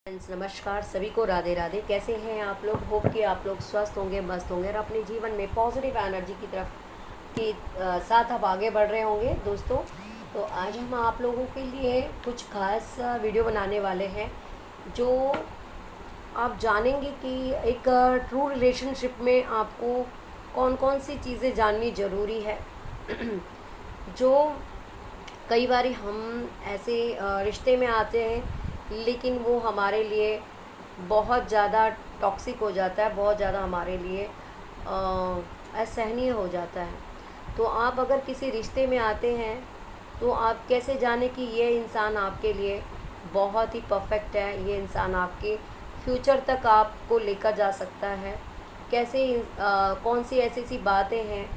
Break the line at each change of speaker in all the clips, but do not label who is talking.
Friends नमस्कार सभी को, राधे राधे। कैसे हैं आप लोग? होप कि आप लोग स्वस्थ होंगे, मस्त होंगे और अपने जीवन में पॉजिटिव एनर्जी की तरफ के साथ आप आगे बढ़ रहे होंगे दोस्तों। तो आज हम आप लोगों के लिए कुछ खास वीडियो बनाने वाले हैं, जो आप जानेंगे कि एक ट्रू रिलेशनशिप में आपको कौन कौन सी चीज़ें जाननी ज़रूरी है। जो कई बार हम ऐसे रिश्ते में आते हैं, लेकिन वो हमारे लिए बहुत ज़्यादा टॉक्सिक हो जाता है, बहुत ज़्यादा हमारे लिए असहनीय हो जाता है। तो आप अगर किसी रिश्ते में आते हैं तो आप कैसे जाने कि ये इंसान आपके लिए बहुत ही परफेक्ट है, ये इंसान आपके फ्यूचर तक आपको लेकर जा सकता है। कैसे कौन सी ऐसी सी बातें हैं,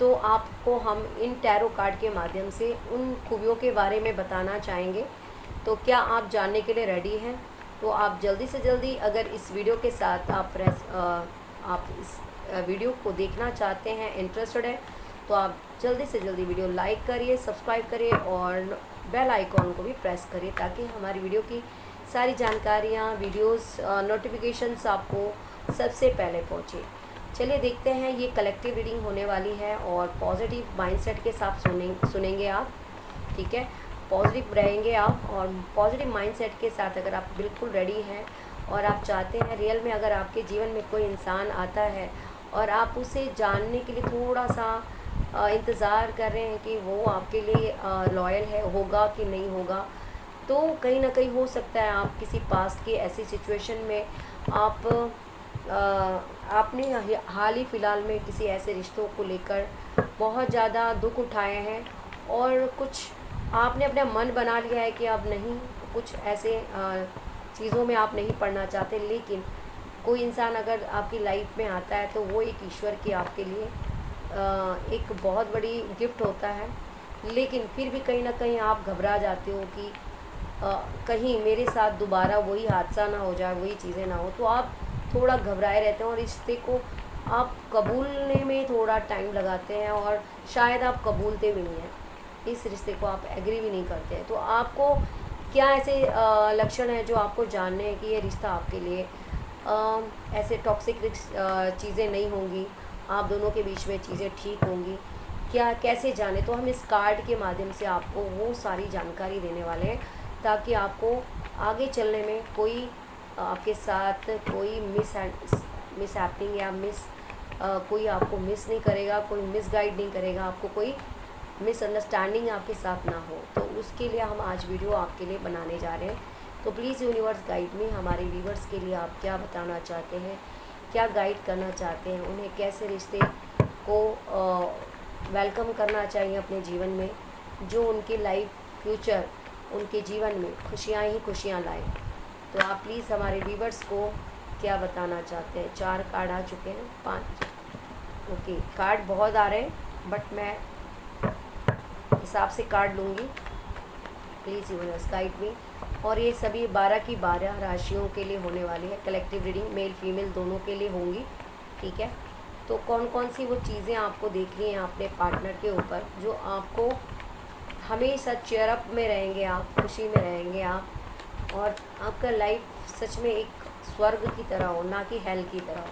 तो आपको हम इन टैरो कार्ड के माध्यम से उन खूबियों के बारे में बताना चाहेंगे। तो क्या आप जानने के लिए रेडी हैं? तो आप जल्दी से जल्दी, अगर इस वीडियो के साथ आप इस वीडियो को देखना चाहते हैं, इंटरेस्टेड है, तो आप जल्दी से जल्दी वीडियो लाइक करिए, सब्सक्राइब करिए और बेल आइकॉन को भी प्रेस करिए, ताकि हमारी वीडियो की सारी जानकारियाँ, वीडियोस, नोटिफिकेशंस आपको सबसे पहले पहुँचे। चलिए देखते हैं, ये कलेक्टिव रीडिंग होने वाली है और पॉजिटिव माइंडसेट के साथ सुनेंगे आप, ठीक है। पॉजिटिव रहेंगे आप, और पॉजिटिव माइंडसेट के साथ अगर आप बिल्कुल रेडी हैं और आप चाहते हैं रियल में, अगर आपके जीवन में कोई इंसान आता है और आप उसे जानने के लिए थोड़ा सा इंतज़ार कर रहे हैं कि वो आपके लिए लॉयल है, होगा कि नहीं होगा, तो कहीं ना कहीं हो सकता है आप किसी पास्ट की ऐसी सिचुएशन में आप आपने हाल ही फ़िलहाल में किसी ऐसे रिश्तों को लेकर बहुत ज़्यादा दुख उठाए हैं, और कुछ आपने अपना मन बना लिया है कि अब नहीं, कुछ ऐसे चीज़ों में आप नहीं पड़ना चाहते। लेकिन कोई इंसान अगर आपकी लाइफ में आता है तो वो एक ईश्वर की आपके लिए एक बहुत बड़ी गिफ्ट होता है। लेकिन फिर भी कहीं ना कहीं आप घबरा जाते हो कि कहीं मेरे साथ दोबारा वही हादसा ना हो जाए, वही चीज़ें ना हो, तो आप थोड़ा घबराए रहते हैं और रिश्ते को आप कबूलने में थोड़ा टाइम लगाते हैं, और शायद आप कबूलते भी नहीं हैं, इस रिश्ते को आप एग्री भी नहीं करते हैं। तो आपको क्या ऐसे लक्षण हैं जो आपको जानने हैं कि ये रिश्ता आपके लिए ऐसे टॉक्सिक चीज़ें नहीं होंगी, आप दोनों के बीच में चीज़ें ठीक होंगी, क्या कैसे जाने? तो हम इस कार्ड के माध्यम से आपको वो सारी जानकारी देने वाले हैं, ताकि आपको आगे चलने में कोई आपके साथ कोई मिस हैपनिंग या कोई आपको मिस नहीं करेगा, कोई मिसगाइड नहीं करेगा, आपको कोई मिसअंडरस्टैंडिंग आपके साथ ना हो। तो उसके लिए हम आज वीडियो आपके लिए बनाने जा रहे हैं। तो प्लीज़ यूनिवर्स गाइड में, हमारे व्यूवर्स के लिए आप क्या बताना चाहते हैं, क्या गाइड करना चाहते हैं, उन्हें कैसे रिश्ते को वेलकम करना चाहिए अपने जीवन में, जो उनके लाइफ फ्यूचर, उनके जीवन में खुशियाँ ही खुशियाँ लाए। तो आप प्लीज़ हमारे व्यूवर्स को क्या बताना चाहते हैं। 4 कार्ड आ चुके हैं, 5, ओके। कार्ड बहुत आ रहे हैं, बट मैं हिसाब से कार्ड लूँगी। Please universe guide me. और ये सभी 12 की 12 राशियों के लिए होने वाली है कलेक्टिव रीडिंग, मेल फीमेल दोनों के लिए होंगी, ठीक है। तो कौन कौन सी वो चीज़ें आपको देखनी हैं अपने पार्टनर के ऊपर, जो आपको हमेशा चेयर अप में रहेंगे, आप खुशी में रहेंगे आप, और आपका लाइफ सच में एक स्वर्ग की तरह हो, ना कि हेल की तरह हो।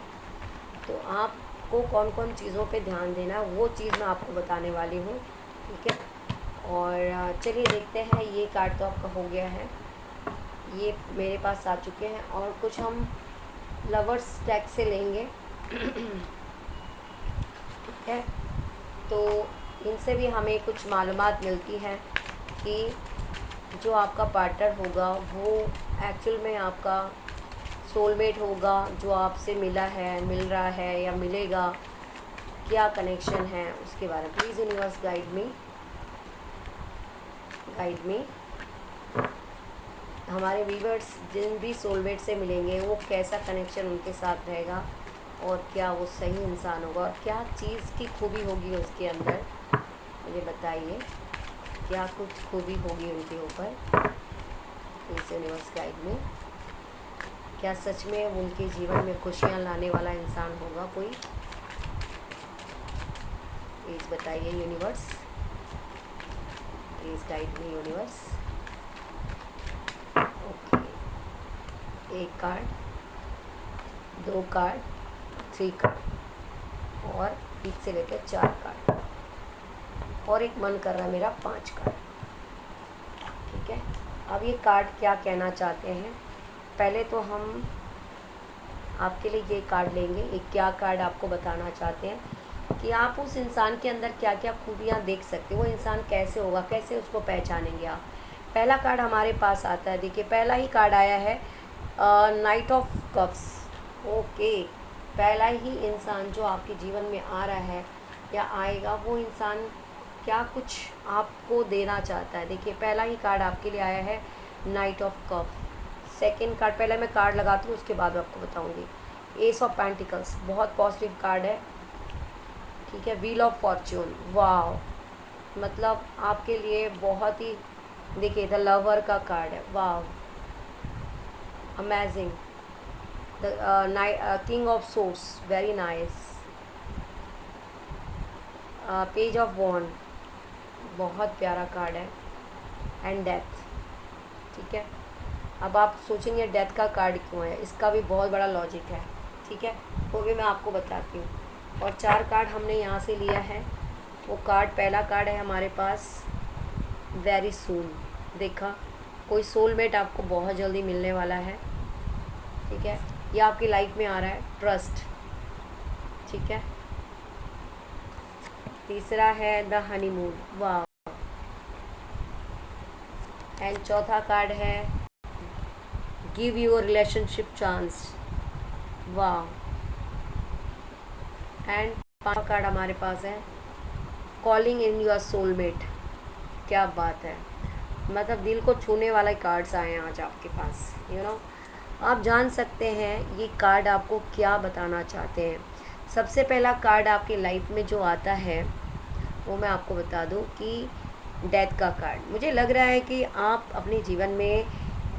तो आपको कौन कौन चीज़ों पे ध्यान देना है, वो चीज़ मैं आपको बताने वाली हूँ, ठीक है। और चलिए देखते हैं, ये कार्ड तो आपका हो गया है, ये मेरे पास आ चुके हैं, और कुछ हम लवर्स टैग से लेंगे ठीक है। तो इनसे भी हमें कुछ मालूमात मिलती है कि जो आपका पार्टनर होगा वो एक्चुअल में आपका सोलमेट होगा, जो आपसे मिला है, मिल रहा है या मिलेगा, क्या कनेक्शन है उसके बारे में। Please universe guide me. हमारे व्यूवर्स जिन भी सोलमेट से मिलेंगे, वो कैसा कनेक्शन उनके साथ रहेगा, और क्या वो सही इंसान होगा, और क्या चीज़ की खूबी होगी उसके अंदर, मुझे बताइए, क्या कुछ खूबी होगी उनके ऊपर। इस यूनिवर्स गाइड में क्या सच में उनके जीवन में खुशियाँ लाने वाला इंसान होगा कोई? प्लीज़ बताइए universe, please guide me universe. Okay, 1 card, 2 card, 3 card और बीच से लेकर 4 कार्ड, और एक मन कर रहा है मेरा 5 कार्ड। ठीक है, अब ये कार्ड क्या कहना चाहते हैं, पहले तो हम आपके लिए ये कार्ड लेंगे। ये क्या कार्ड आपको बताना चाहते हैं कि आप उस इंसान के अंदर क्या क्या खूबियाँ देख सकते हो, वो इंसान कैसे होगा, कैसे उसको पहचानेंगे आप। पहला कार्ड हमारे पास आता है, देखिए पहला ही कार्ड आया है नाइट ऑफ कप्स। ओके, पहला ही इंसान जो आपके जीवन में आ रहा है या आएगा, वो इंसान क्या कुछ आपको देना चाहता है। देखिए पहला ही कार्ड आपके लिए आया है night of cup. Second card, पहले मैं कार्ड लगाती हूँ उसके बाद आपको बताऊँगी। एस ऑफ पेंटिकल्स, बहुत पॉजिटिव कार्ड है। ठीक है, व्हील ऑफ फॉर्च्यून, वाह, मतलब आपके लिए बहुत ही, देखिए द लवर का कार्ड है, वाह, amazing. The king of swords, very nice. Page of wand, बहुत प्यारा कार्ड है। And death. ठीक है, अब आप सोचेंगे डेथ का कार्ड क्यों है, इसका भी बहुत बड़ा लॉजिक है। ठीक है, वो भी मैं आपको बताती हूँ। और 4 कार्ड हमने यहाँ से लिया है। वो कार्ड, पहला कार्ड है हमारे पास वेरी सून। देखा, कोई सोलमेट आपको बहुत जल्दी मिलने वाला है। ठीक है, ये आपकी लाइफ में आ रहा है ट्रस्ट। ठीक है, तीसरा है द हनीमून, वाह। एंड चौथा कार्ड है गिव योर रिलेशनशिप चांस, वाह। एंड 5वां कार्ड हमारे पास है कॉलिंग इन योर सोलमेट, क्या बात है, मतलब दिल को छूने वाले कार्ड्स आए हैं आज आपके पास। आप जान सकते हैं ये कार्ड आपको क्या बताना चाहते हैं। सबसे पहला कार्ड आपकी लाइफ में जो आता है वो मैं आपको बता दूं कि डेथ का कार्ड। मुझे लग रहा है कि आप अपने जीवन में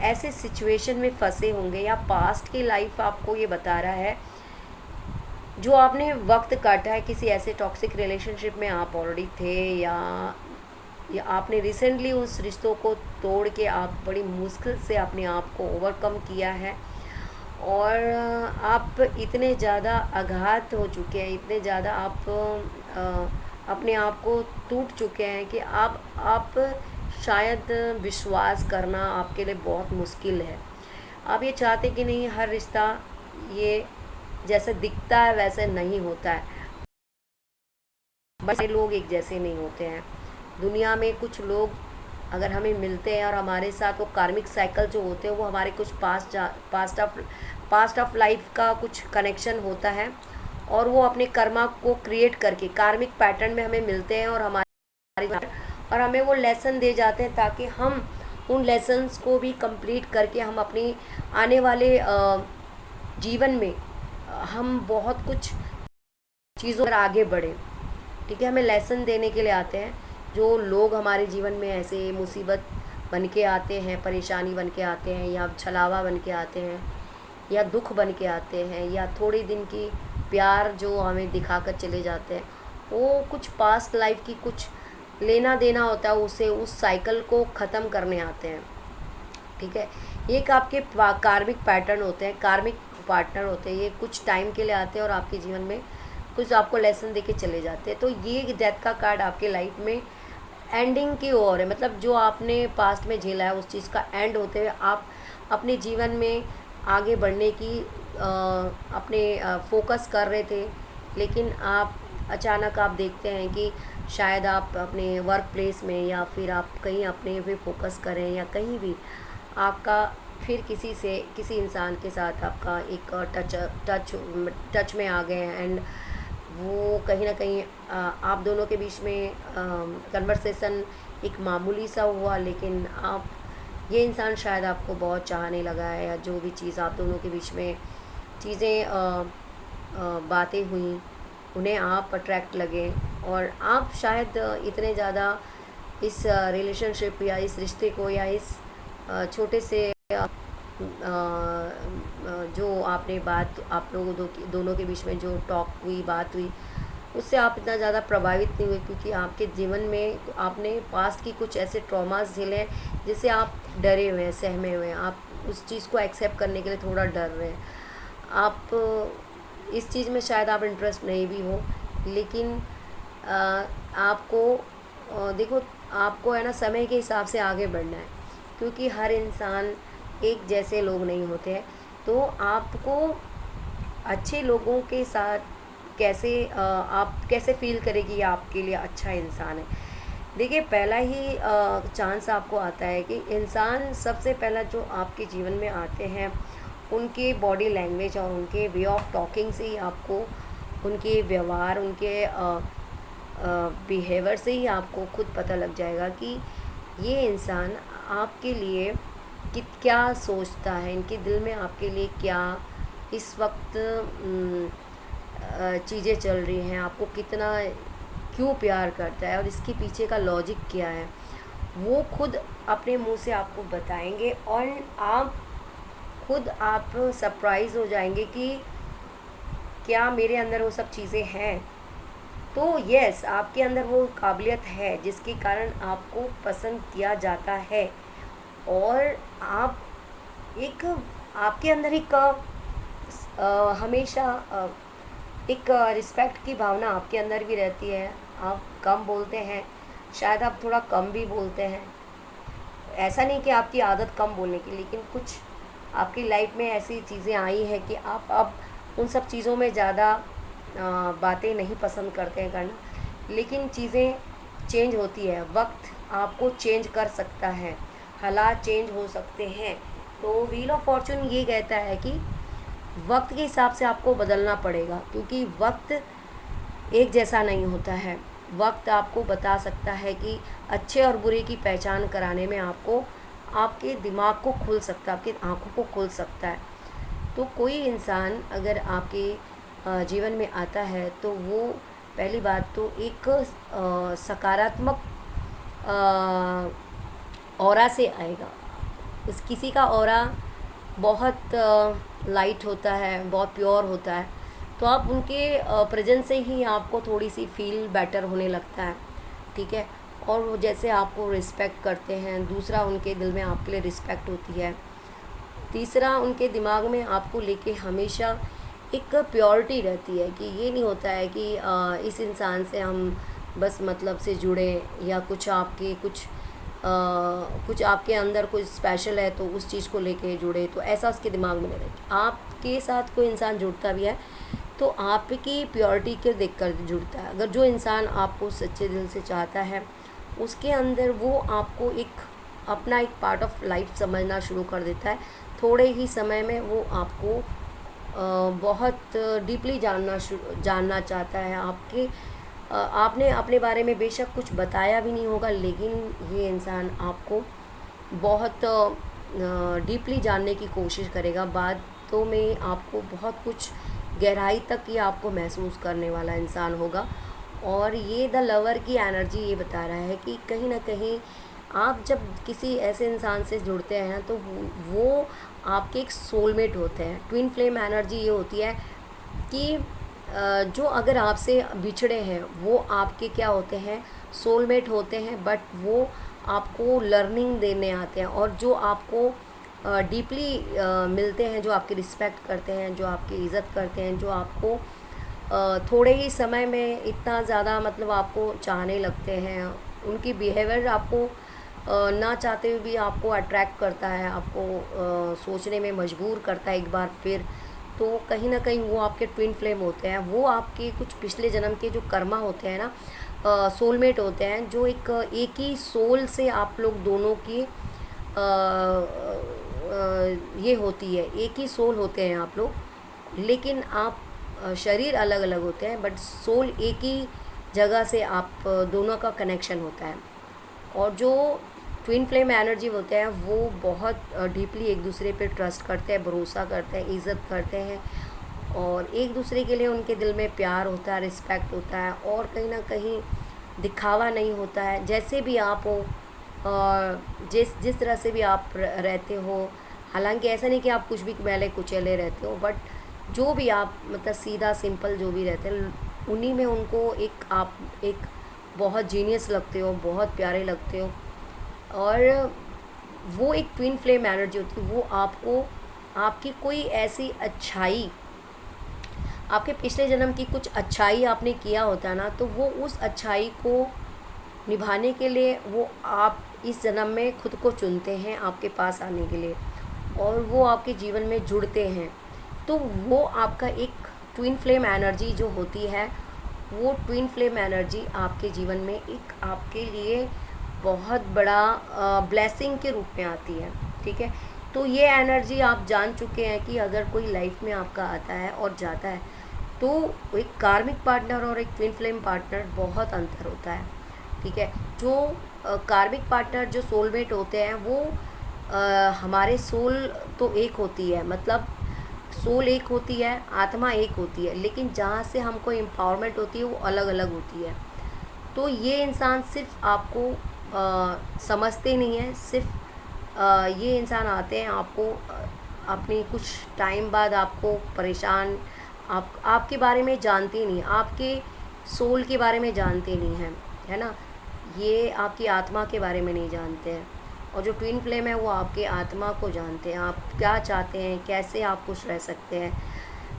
ऐसे सिचुएशन में फंसे होंगे, या पास्ट की लाइफ आपको ये बता रहा है जो आपने वक्त काटा है, किसी ऐसे टॉक्सिक रिलेशनशिप में आप ऑलरेडी थे, या आपने रिसेंटली उस रिश्तों को तोड़ के आप बड़ी मुश्किल से अपने आप को ओवरकम किया है, और आप इतने ज़्यादा आघात हो चुके हैं, इतने ज़्यादा आप अपने आप को टूट चुके हैं कि आप शायद विश्वास करना आपके लिए बहुत मुश्किल है। आप ये चाहते कि नहीं, हर रिश्ता ये जैसे दिखता है वैसे नहीं होता है, बस लोग एक जैसे नहीं होते हैं। दुनिया में कुछ लोग अगर हमें मिलते हैं और हमारे साथ वो कार्मिक साइकिल जो होते हैं, वो हमारे कुछ पास्ट ऑफ लाइफ का कुछ कनेक्शन होता है, और वो अपने कर्मा को क्रिएट करके कार्मिक पैटर्न में हमें मिलते हैं, और हमें वो लेसन दे जाते हैं, ताकि हम उन लेसन्स को भी कंप्लीट करके हम अपनी आने वाले जीवन में हम बहुत कुछ चीज़ों पर आगे बढ़े। ठीक है, हमें लेसन देने के लिए आते हैं। जो लोग हमारे जीवन में ऐसे मुसीबत बन के आते हैं, परेशानी बन के आते हैं, या छलावा बन के आते हैं, या दुख बन के आते हैं, या थोड़ी दिन की प्यार जो हमें दिखाकर चले जाते हैं, वो कुछ पास्ट लाइफ की कुछ लेना देना होता है, उसे उस साइकिल को ख़त्म करने आते हैं। ठीक है, एक आपके कार्मिक पैटर्न होते हैं, कार्मिक पार्टनर होते हैं, ये कुछ टाइम के लिए आते हैं और आपके जीवन में कुछ आपको लेसन दे के चले जाते हैं। तो ये डेथ का कार्ड आपके लाइफ में एंडिंग की ओर है, मतलब जो आपने पास्ट में झेला है उस चीज़ का एंड होते हुए आप अपने जीवन में आगे बढ़ने की अपने फोकस कर रहे थे, लेकिन आप अचानक आप देखते हैं कि शायद आप अपने वर्क प्लेस में, या फिर आप कहीं अपने पे फोकस करें, या कहीं भी आपका फिर किसी इंसान के साथ आपका एक टच में आ गए हैं, एंड वो कहीं ना कहीं आप दोनों के बीच में कन्वर्सेशन एक मामूली सा हुआ, लेकिन ये इंसान शायद आपको बहुत चाहने लगा है, या जो भी चीज़ आप दोनों के बीच में चीज़ें बातें हुई, उन्हें आप अट्रैक्ट लगे, और आप शायद इतने ज़्यादा इस रिलेशनशिप या इस रिश्ते को, या इस छोटे से जो आपने बात आप लोगों दोनों के बीच में जो टॉक हुई, बात हुई, उससे आप इतना ज़्यादा प्रभावित नहीं हुए, क्योंकि आपके जीवन में आपने पास्ट की कुछ ऐसे ट्रॉमास झेले हैं जिससे आप डरे हुए हैं, सहमे हुए हैं, आप उस चीज़ को एक्सेप्ट करने के लिए थोड़ा डर रहे हैं। आप इस चीज़ में शायद आप इंटरेस्ट नहीं भी हो, लेकिन आपको देखो, आपको है ना समय के हिसाब से आगे बढ़ना है, क्योंकि हर इंसान एक जैसे लोग नहीं होते हैं। तो आपको अच्छे लोगों के साथ कैसे आप कैसे फील करें कि ये आपके लिए अच्छा इंसान है। देखिए, पहला ही चांस आपको आता है कि इंसान सबसे पहला जो आपके जीवन में आते हैं, उनके बॉडी लैंग्वेज और उनके वे ऑफ टॉकिंग से ही आपको, उनके व्यवहार, उनके बिहेवियर से ही आपको खुद पता लग जाएगा कि ये इंसान आपके लिए क्या सोचता है, इनके दिल में आपके लिए क्या इस वक्त चीज़ें चल रही हैं, आपको कितना क्यों प्यार करता है और इसके पीछे का लॉजिक क्या है, वो खुद अपने मुंह से आपको बताएंगे। और आप सरप्राइज़ हो जाएंगे कि क्या मेरे अंदर वो सब चीज़ें हैं। तो यस, आपके अंदर वो काबिलियत है जिसके कारण आपको पसंद किया जाता है, और आप एक आपके अंदर एक हमेशा एक रिस्पेक्ट की भावना आपके अंदर भी रहती है। आप कम बोलते हैं, शायद आप थोड़ा कम भी बोलते हैं। ऐसा नहीं कि आपकी आदत कम बोलने की, लेकिन कुछ आपकी लाइफ में ऐसी चीज़ें आई हैं कि आप अब उन सब चीज़ों में ज़्यादा बातें नहीं पसंद करते हैं करना। लेकिन चीज़ें चेंज होती है, वक्त आपको चेंज कर सकता है, हालात चेंज हो सकते हैं। तो व्हील ऑफ फॉर्चून ये कहता है कि वक्त के हिसाब से आपको बदलना पड़ेगा, क्योंकि वक्त एक जैसा नहीं होता है। वक्त आपको बता सकता है कि अच्छे और बुरे की पहचान कराने में आपको, आपके दिमाग को खुल सकता है, आपकी आँखों को खुल सकता है। तो कोई इंसान अगर आपके जीवन में आता है तो वो पहली बात तो एक सकारात्मक ऑरा से आएगा। किसी का ऑरा बहुत लाइट होता है, बहुत प्योर होता है, तो आप उनके प्रेजेंस से ही आपको थोड़ी सी फील बेटर होने लगता है, ठीक है। और वो जैसे आपको रिस्पेक्ट करते हैं, दूसरा उनके दिल में आपके लिए रिस्पेक्ट होती है, तीसरा उनके दिमाग में आपको लेके हमेशा एक प्योरिटी रहती है कि ये नहीं होता है कि इस इंसान से हम बस मतलब से जुड़े, या कुछ आपके अंदर कुछ स्पेशल है तो उस चीज़ को लेके जुड़े, तो ऐसा उसके दिमाग में नहीं रहे। आपके साथ कोई इंसान जुड़ता भी है तो आपकी प्योरिटी के देख कर जुड़ता है। अगर जो इंसान आपको सच्चे दिल से चाहता है, उसके अंदर वो आपको एक अपना एक पार्ट ऑफ लाइफ समझना शुरू कर देता है। थोड़े ही समय में वो आपको बहुत डीपली जानना चाहता है। आपने अपने बारे में बेशक कुछ बताया भी नहीं होगा, लेकिन ये इंसान आपको बहुत डीपली जानने की कोशिश करेगा। बातों में आपको बहुत कुछ गहराई तक ये आपको महसूस करने वाला इंसान होगा। और ये द लवर की एनर्जी ये बता रहा है कि कहीं ना कहीं आप जब किसी ऐसे इंसान से जुड़ते हैं तो वो आपके एक सोलमेट होते हैं। ट्विन फ्लेम एनर्जी ये होती है कि जो अगर आपसे बिछड़े हैं वो आपके क्या होते हैं, सोलमेट होते हैं, बट वो आपको लर्निंग देने आते हैं। और जो आपको डीपली मिलते हैं, जो आपकी रिस्पेक्ट करते हैं, जो आपकी इज़्ज़त करते हैं, जो आपको थोड़े ही समय में इतना ज़्यादा मतलब आपको चाहने लगते हैं, उनकी बिहेवियर आपको ना चाहते हुए भी आपको अट्रैक्ट करता है, आपको सोचने में मजबूर करता है एक बार फिर। तो कहीं ना कहीं वो आपके ट्विन फ्लेम होते हैं, वो आपके कुछ पिछले जन्म के जो कर्मा होते हैं ना, सोलमेट होते हैं, जो एक ही सोल से आप लोग दोनों की ये होती है, एक ही सोल होते हैं आप लोग, लेकिन आप शरीर अलग अलग होते हैं, बट सोल एक ही जगह से आप दोनों का कनेक्शन होता है। और जो ट्विन फ्लेम एनर्जी होते हैं वो बहुत डीपली एक दूसरे पे ट्रस्ट करते हैं, भरोसा करते हैं, इज़्ज़त करते हैं, और एक दूसरे के लिए उनके दिल में प्यार होता है, रिस्पेक्ट होता है, और कहीं ना कहीं दिखावा नहीं होता है। जैसे भी आप हो, जिस तरह से भी आप रहते हो, हालांकि ऐसा नहीं कि आप कुछ भी मैले कुचैले रहते हो, बट जो भी आप मतलब सीधा सिंपल जो भी रहते हैं, उन्हीं में उनको आप एक बहुत जीनियस लगते हो, बहुत प्यारे लगते हो। और वो एक ट्विन फ्लेम एनर्जी होती है, वो आपको आपकी कोई ऐसी अच्छाई, आपके पिछले जन्म की कुछ अच्छाई आपने किया होता है ना, तो वो उस अच्छाई को निभाने के लिए वो आप इस जन्म में खुद को चुनते हैं आपके पास आने के लिए, और वो आपके जीवन में जुड़ते हैं। तो वो आपका एक ट्विन फ्लेम एनर्जी जो होती है, वो ट्विन फ्लेम एनर्जी आपके जीवन में एक आपके लिए बहुत बड़ा ब्लेसिंग के रूप में आती है। ठीक है, तो ये एनर्जी आप जान चुके हैं कि अगर कोई लाइफ में आपका आता है और जाता है, तो एक कार्मिक पार्टनर और एक ट्विन फ्लेम पार्टनर बहुत अंतर होता है। ठीक है, जो कार्मिक पार्टनर जो सोलमेट होते हैं, वो हमारे सोल तो एक होती है, मतलब सोल एक होती है, आत्मा एक होती है, लेकिन जहाँ से हमको एम्पावरमेंट होती है वो अलग अलग होती है। तो ये इंसान सिर्फ आपको समझते नहीं हैं, सिर्फ ये इंसान आते हैं आपको अपनी कुछ टाइम बाद आपको परेशान, आपके बारे में जानते नहीं, आपके सोल के बारे में जानते नहीं हैं, है ना, ये आपकी आत्मा के बारे में नहीं जानते हैं। और जो ट्विन फ्लेम है वो आपके आत्मा को जानते हैं, आप क्या चाहते हैं, कैसे आप खुश रह सकते हैं,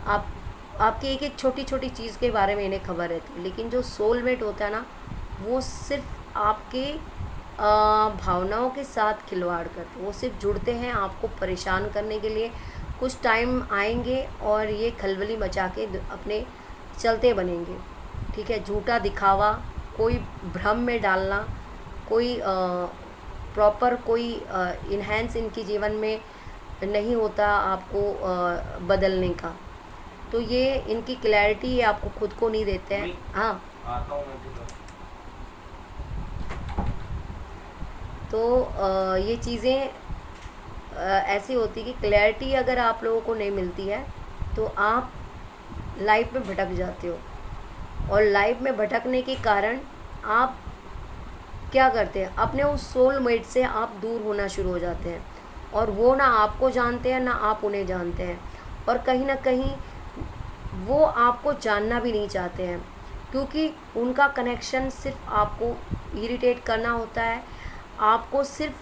आपकी एक एक छोटी छोटी चीज़ के बारे में इन्हें खबर रहती है। लेकिन जो सोलमेट होता है ना, वो सिर्फ आपके भावनाओं के साथ खिलवाड़ करते हैं, वो सिर्फ जुड़ते हैं आपको परेशान करने के लिए। कुछ टाइम आएंगे और ये खलबली मचा के अपने चलते बनेंगे। ठीक है, झूठा दिखावा, कोई भ्रम में डालना, कोई प्रॉपर कोई इन्हेंस इनके जीवन में नहीं होता आपको बदलने का। तो ये इनकी क्लैरिटी आपको खुद को नहीं देते हैं। हाँ, आता हूँ मैं। तो ये चीज़ें ऐसी होती कि क्लैरिटी अगर आप लोगों को नहीं मिलती है तो आप लाइफ में भटक जाते हो, और लाइफ में भटकने के कारण आप क्या करते हैं, अपने उस सोलमेट से आप दूर होना शुरू हो जाते हैं, और वो ना आपको जानते हैं ना आप उन्हें जानते हैं, और कहीं ना कहीं वो आपको जानना भी नहीं चाहते हैं, क्योंकि उनका कनेक्शन सिर्फ आपको इरिटेट करना होता है, आपको सिर्फ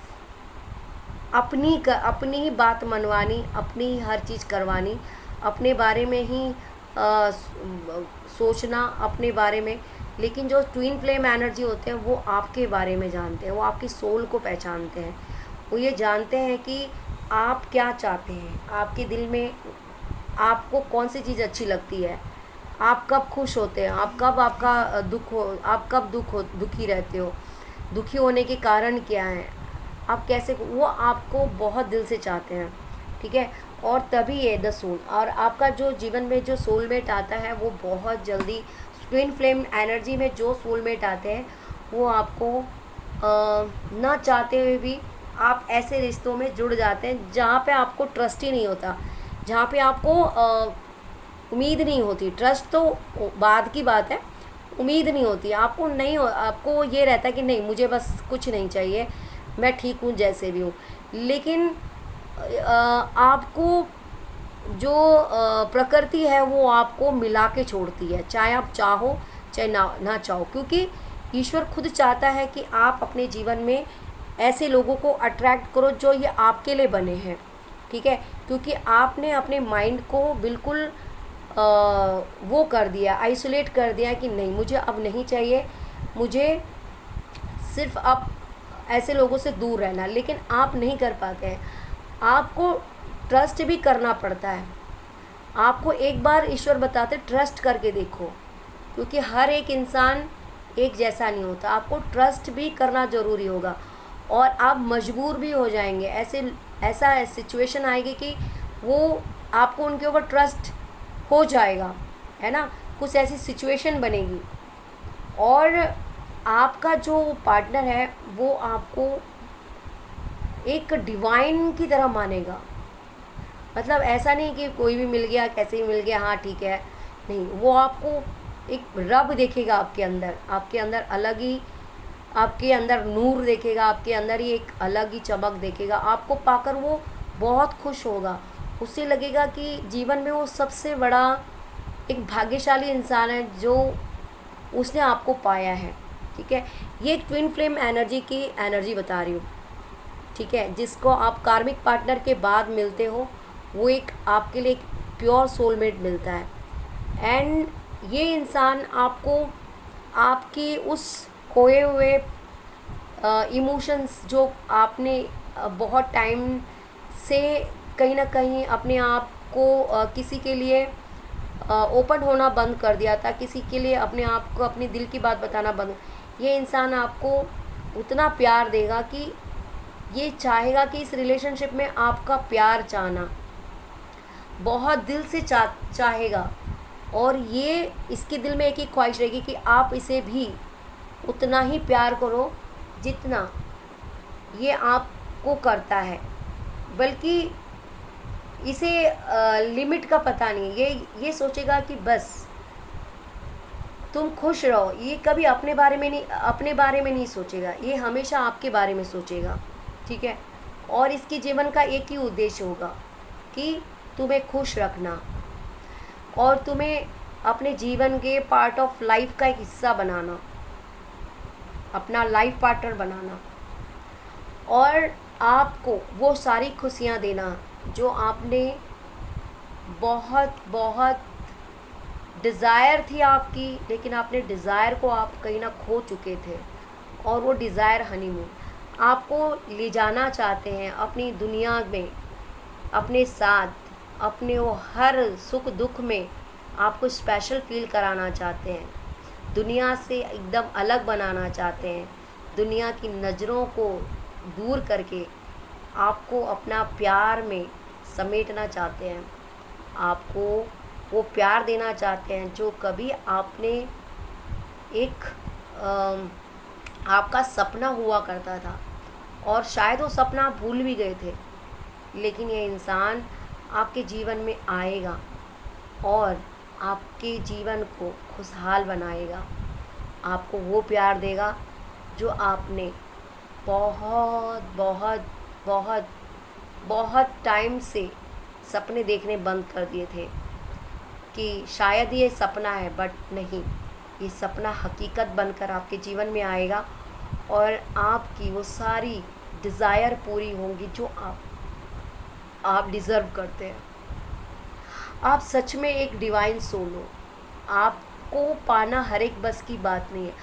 अपनी ही बात मनवानी, अपनी ही हर चीज़ करवानी, अपने बारे में ही सोचना, अपने बारे में। लेकिन जो ट्विन फ्लेम एनर्जी होते हैं वो आपके बारे में जानते हैं, वो आपकी सोल को पहचानते हैं, वो ये जानते हैं कि आप क्या चाहते हैं, आपके दिल में आपको कौन सी चीज़ अच्छी लगती है, आप कब खुश होते हैं, आप कब आपका दुख हो, आप कब दुखी रहते हो, दुखी होने के कारण क्या हैं, आप कैसे, वो आपको बहुत दिल से चाहते हैं। ठीक है, और तभी ये द सोल, और आपका जो जीवन में जो सोलमेट आता है वो बहुत जल्दी, ट्विन फ्लेम एनर्जी में जो सोलमेट आते हैं वो आपको ना चाहते हुए भी आप ऐसे रिश्तों में जुड़ जाते हैं जहाँ पे आपको ट्रस्ट ही नहीं होता, जहाँ पे आपको उम्मीद नहीं होती। ट्रस्ट तो बाद की बात है, उम्मीद नहीं होती आपको, नहीं हो, आपको ये रहता है कि नहीं मुझे बस कुछ नहीं चाहिए, मैं ठीक हूँ जैसे भी हूँ। लेकिन आपको जो प्रकृति है वो आपको मिला के छोड़ती है, चाहे आप चाहो चाहे ना चाहो, क्योंकि ईश्वर खुद चाहता है कि आप अपने जीवन में ऐसे लोगों को अट्रैक्ट करो जो ये आपके लिए बने हैं। ठीक है, क्योंकि आपने अपने माइंड को बिल्कुल वो कर दिया, आइसोलेट कर दिया कि नहीं मुझे अब नहीं चाहिए, मुझे सिर्फ अब ऐसे लोगों से दूर रहना। लेकिन आप नहीं कर पाते हैं, आपको ट्रस्ट भी करना पड़ता है। आपको एक बार ईश्वर बताते ट्रस्ट करके देखो, क्योंकि हर एक इंसान एक जैसा नहीं होता, आपको ट्रस्ट भी करना ज़रूरी होगा, और आप मजबूर भी हो जाएंगे। ऐसा सिचुएशन आएगी कि वो आपको उनके ऊपर ट्रस्ट हो जाएगा, है ना, कुछ ऐसी सिचुएशन बनेगी, और आपका जो पार्टनर है वो आपको एक डिवाइन की तरह मानेगा। मतलब ऐसा नहीं कि कोई भी मिल गया कैसे ही मिल गया, हाँ ठीक है, नहीं, वो आपको एक रब देखेगा आपके अंदर अलग ही, आपके अंदर नूर देखेगा, आपके अंदर ही एक अलग ही चमक देखेगा। आपको पाकर वो बहुत खुश होगा, उससे लगेगा कि जीवन में वो सबसे बड़ा एक भाग्यशाली इंसान है जो उसने आपको पाया है। ठीक है, ये एक ट्विन फ्लेम एनर्जी की एनर्जी बता रही हूँ। ठीक है, जिसको आप कार्मिक पार्टनर के बाद मिलते हो, वो एक आपके लिए एक प्योर सोलमेट मिलता है। एंड ये इंसान आपको आपके उस खोए हुए इमोशंस जो आपने बहुत टाइम से कहीं ना कहीं अपने आप को किसी के लिए ओपन होना बंद कर दिया था, किसी के लिए अपने आप को अपनी दिल की बात बताना बंद, ये इंसान आपको उतना प्यार देगा कि ये चाहेगा कि इस रिलेशनशिप में आपका प्यार चाहना बहुत दिल से चाहेगा। और ये इसके दिल में एक ही ख्वाहिश रहेगी कि आप इसे भी उतना ही प्यार करो जितना ये आपको करता है, बल्कि इसे लिमिट का पता नहीं। ये सोचेगा कि बस तुम खुश रहो। ये कभी अपने बारे में नहीं सोचेगा, ये हमेशा आपके बारे में सोचेगा, ठीक है। और इसके जीवन का एक ही उद्देश्य होगा कि तुम्हें खुश रखना और तुम्हें अपने जीवन के पार्ट ऑफ लाइफ का एक हिस्सा बनाना, अपना लाइफ पार्टनर बनाना, और आपको वो सारी खुशियाँ देना जो आपने बहुत बहुत डिज़ायर थी आपकी, लेकिन आपने डिज़ायर को आप कहीं ना खो चुके थे। और वो डिज़ायर हनीमून आपको ले जाना चाहते हैं अपनी दुनिया में, अपने साथ, अपने वो हर सुख दुख में आपको स्पेशल फील कराना चाहते हैं, दुनिया से एकदम अलग बनाना चाहते हैं, दुनिया की नज़रों को दूर करके आपको अपना प्यार में समेटना चाहते हैं, आपको वो प्यार देना चाहते हैं जो कभी आपने एक आपका सपना हुआ करता था, और शायद वो सपना आप भूल भी गए थे। लेकिन ये इंसान आपके जीवन में आएगा और आपके जीवन को खुशहाल बनाएगा, आपको वो प्यार देगा जो आपने बहुत बहुत बहुत बहुत टाइम से सपने देखने बंद कर दिए थे कि शायद ये सपना है, बट नहीं, ये सपना हकीकत बनकर आपके जीवन में आएगा और आपकी वो सारी डिज़ायर पूरी होंगी जो आप डिज़र्व करते हैं। आप सच में एक डिवाइन सोल हो। आपको पाना हर एक बस की बात नहीं है,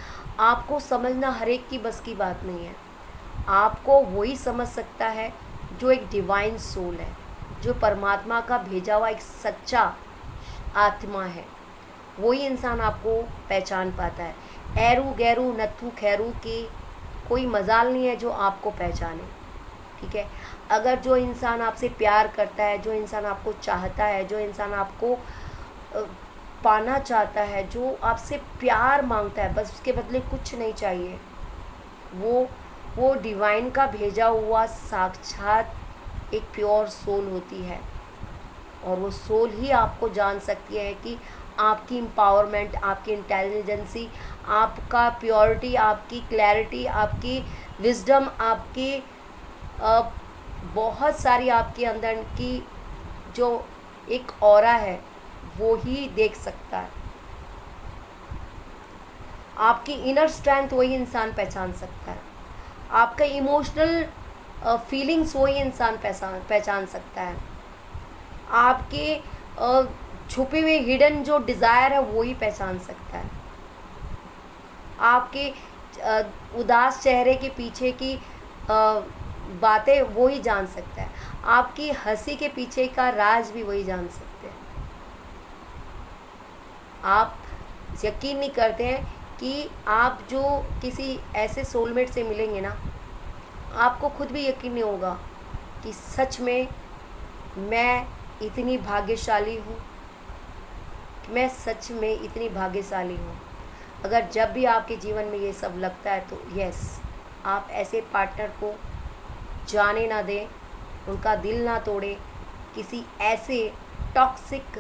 आपको समझना हर एक की बस की बात नहीं है। आपको वही समझ सकता है जो एक डिवाइन सोल है, जो परमात्मा का भेजा हुआ एक सच्चा आत्मा है। वही इंसान आपको पहचान पाता है। एरू गैरू नत्थू खैरू की कोई मजाल नहीं है जो आपको पहचाने, ठीक है। अगर जो इंसान आपसे प्यार करता है, जो इंसान आपको चाहता है, जो इंसान आपको पाना चाहता है, जो आपसे प्यार मांगता है, बस उसके बदले कुछ नहीं चाहिए, वो डिवाइन का भेजा हुआ साक्षात एक प्योर सोल होती है। और वो सोल ही आपको जान सकती है कि आपकी एम्पावरमेंट, आपकी इंटेलिजेंसी, आपका प्योरिटी, आपकी क्लैरिटी, आपकी विजडम, आपकी बहुत सारी आपके अंदर की जो एक ऑरा है वो ही देख सकता है। आपकी इनर स्ट्रेंथ वही इंसान पहचान सकता है। आपका इमोशनल फीलिंग्स वही इंसान पहचान सकता है। आपके छुपे हुए हिडन जो डिज़ायर है वो ही पहचान सकता है। आपके उदास चेहरे के पीछे की बातें वो ही जान सकता है। आपकी हंसी के पीछे का राज भी वही जान सकते हैं। आप यकीन नहीं करते हैं कि आप जो किसी ऐसे सोलमेट से मिलेंगे ना, आपको खुद भी यकीन नहीं होगा कि सच में मैं इतनी भाग्यशाली हूँ, मैं सच में इतनी भाग्यशाली हूँ। अगर जब भी आपके जीवन में ये सब लगता है तो यस, आप ऐसे पार्टनर को जाने ना दें, उनका दिल ना तोड़ें किसी ऐसे टॉक्सिक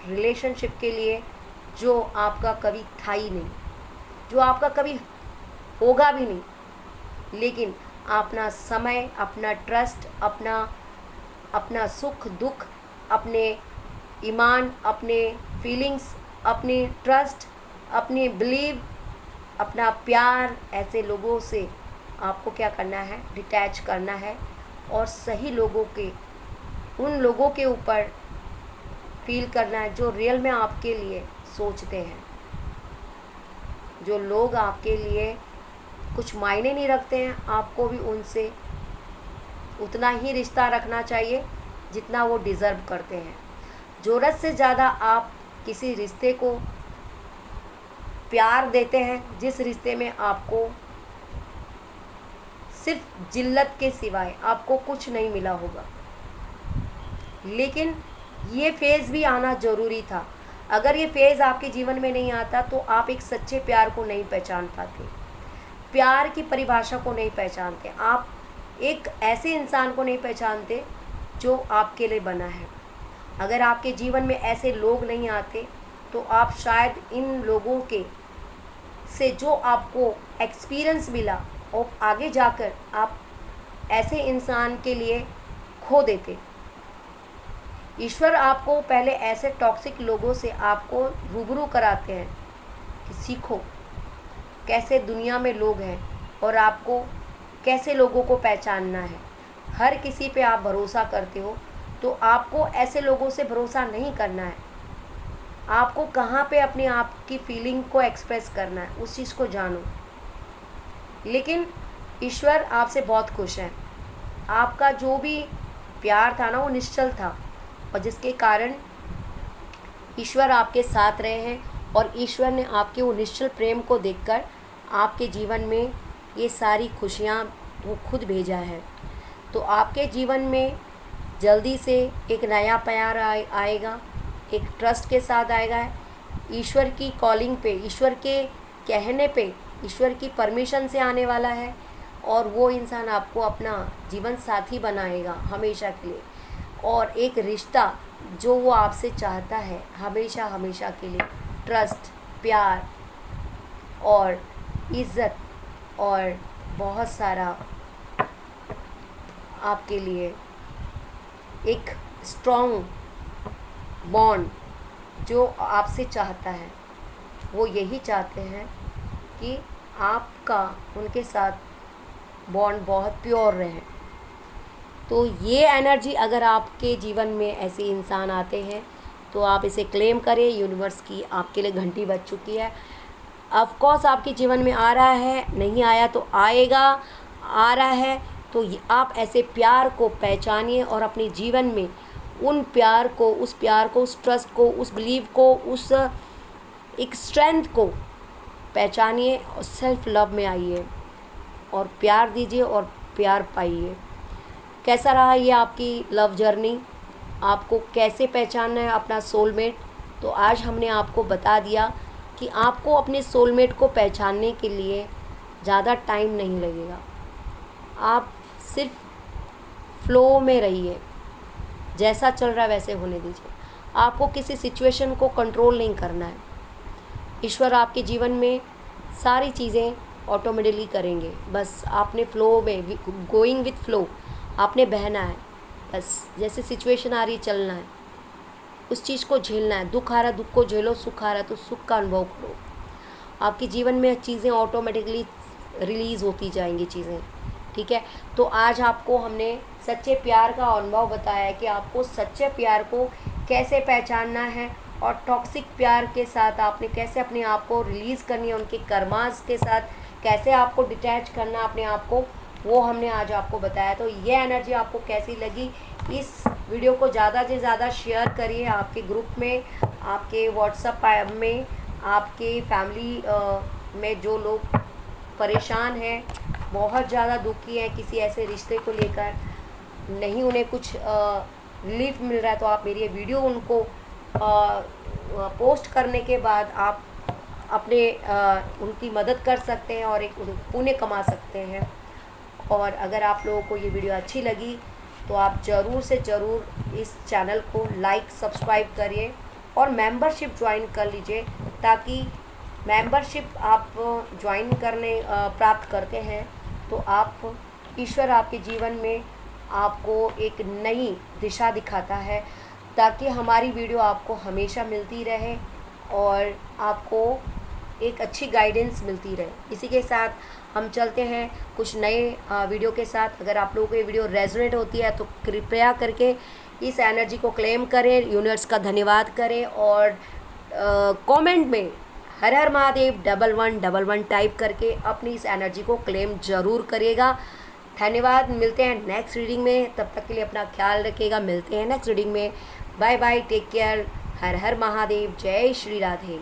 रिलेशनशिप के लिए जो आपका कभी था ही नहीं, जो आपका कभी होगा भी नहीं। लेकिन अपना समय, अपना ट्रस्ट, अपना सुख दुख, अपने ईमान, अपने फीलिंग्स, अपनी ट्रस्ट, अपनी बिलीव, अपना प्यार ऐसे लोगों से आपको क्या करना है, डिटैच करना है और सही लोगों के, उन लोगों के ऊपर फील करना है जो रियल में आपके लिए सोचते हैं। जो लोग आपके लिए कुछ मायने नहीं रखते हैं, आपको भी उनसे उतना ही रिश्ता रखना चाहिए जितना वो डिज़र्व करते हैं। ज़रूरत से ज़्यादा आप किसी रिश्ते को प्यार देते हैं जिस रिश्ते में आपको सिर्फ जिल्लत के सिवाय आपको कुछ नहीं मिला होगा। लेकिन ये फ़ेज़ भी आना ज़रूरी था। अगर ये फ़ेज़ आपके जीवन में नहीं आता तो आप एक सच्चे प्यार को नहीं पहचान पाते, प्यार की परिभाषा को नहीं पहचानते, आप एक ऐसे इंसान को नहीं पहचानते जो आपके लिए बना है। अगर आपके जीवन में ऐसे लोग नहीं आते तो आप शायद इन लोगों के से जो आपको एक्सपीरियंस मिला और आगे जाकर आप ऐसे इंसान के लिए खो देते। ईश्वर आपको पहले ऐसे टॉक्सिक लोगों से आपको रूबरू कराते हैं कि सीखो कैसे दुनिया में लोग हैं और आपको कैसे लोगों को पहचानना है। हर किसी पे आप भरोसा करते हो तो आपको ऐसे लोगों से भरोसा नहीं करना है। आपको कहाँ पे अपने आप की फीलिंग को एक्सप्रेस करना है, उस चीज़ को जानो। लेकिन ईश्वर आपसे बहुत खुश है। आपका जो भी प्यार था ना वो निश्चल था, और जिसके कारण ईश्वर आपके साथ रहे हैं, और ईश्वर ने आपके वो निश्चल प्रेम को देखकर आपके जीवन में ये सारी खुशियाँ वो खुद भेजा है। तो आपके जीवन में जल्दी से एक नया प्यार आएगा, एक ट्रस्ट के साथ आएगा, ईश्वर की कॉलिंग पे, ईश्वर के कहने पे, ईश्वर की परमिशन से आने वाला है, और वो इंसान आपको अपना जीवन साथी बनाएगा हमेशा के लिए। और एक रिश्ता जो वो आपसे चाहता है हमेशा हमेशा के लिए, ट्रस्ट, प्यार और इज़्ज़त और बहुत सारा आपके लिए एक स्ट्रॉन्ग बॉन्ड जो आपसे चाहता है। वो यही चाहते हैं कि आपका उनके साथ बॉन्ड बहुत प्योर रहे। तो ये एनर्जी अगर आपके जीवन में ऐसे इंसान आते हैं तो आप इसे क्लेम करें। यूनिवर्स की आपके लिए घंटी बज चुकी है। ऑफ कोर्स आपके जीवन में आ रहा है, नहीं आया तो आएगा, आ रहा है तो आप ऐसे प्यार को पहचानिए और अपने जीवन में उन प्यार को, उस ट्रस्ट को, उस बिलीव को, उस एक स्ट्रेंथ को पहचानिए और सेल्फ लव में आइए और प्यार दीजिए और प्यार पाइए। कैसा रहा ये आपकी लव जर्नी? आपको कैसे पहचानना है अपना सोलमेट? तो आज हमने आपको बता दिया कि आपको अपने सोलमेट को पहचानने के लिए ज़्यादा टाइम नहीं लगेगा। आप सिर्फ फ्लो में रहिए, जैसा चल रहा है वैसे होने दीजिए। आपको किसी सिचुएशन को कंट्रोल नहीं करना है। ईश्वर आपके जीवन में सारी चीज़ें ऑटोमेटिकली करेंगे। बस आपने फ्लो में, गोइंग विथ फ्लो, आपने बहना है। बस जैसे सिचुएशन आ रही चलना है, उस चीज़ को झेलना है। दुख आ रहा है, दुख को झेलो, सुख आ रहा है तो सुख का अनुभव करो। आपके जीवन में चीज़ें ऑटोमेटिकली रिलीज़ होती जाएंगी चीज़ें, ठीक है। तो आज आपको हमने सच्चे प्यार का अनुभव बताया कि आपको सच्चे प्यार को कैसे पहचानना है और टॉक्सिक प्यार के साथ आपने कैसे अपने आप को रिलीज़ करनी है, उनके कर्मास के साथ कैसे आपको डिटैच करना अपने आप को, वो हमने आज आपको बताया। तो ये एनर्जी आपको कैसी लगी? इस वीडियो को ज़्यादा से ज़्यादा शेयर करिए आपके ग्रुप में, आपके व्हाट्सएप में, आपके फैमिली में जो लोग परेशान हैं, बहुत ज़्यादा दुखी हैं किसी ऐसे रिश्ते को लेकर, नहीं उन्हें कुछ रिलीफ मिल रहा है, तो आप मेरी ये वीडियो उनको पोस्ट करने के बाद आप अपने उनकी मदद कर सकते हैं और एक पुण्य कमा सकते हैं। और अगर आप लोगों को ये वीडियो अच्छी लगी तो आप ज़रूर से ज़रूर इस चैनल को लाइक, सब्सक्राइब करिए और मेंबरशिप ज्वाइन कर लीजिए, ताकि मेंबरशिप आप ज्वाइन करने प्राप्त करते हैं तो आप, ईश्वर आपके जीवन में आपको एक नई दिशा दिखाता है, ताकि हमारी वीडियो आपको हमेशा मिलती रहे और आपको एक अच्छी गाइडेंस मिलती रहे। इसी के साथ हम चलते हैं कुछ नए वीडियो के साथ। अगर आप लोगों को ये वीडियो रेजोनेट होती है तो कृपया करके इस एनर्जी को क्लेम करें, यूनिवर्स का धन्यवाद करें और कमेंट में हर हर महादेव 1111 टाइप करके अपनी इस एनर्जी को क्लेम ज़रूर करिएगा। धन्यवाद। मिलते हैं नेक्स्ट रीडिंग में, तब तक के लिए अपना ख्याल रखिएगा। मिलते हैं नेक्स्ट रीडिंग में। Bye bye, take care. हर हर महादेव, जय श्री राधे।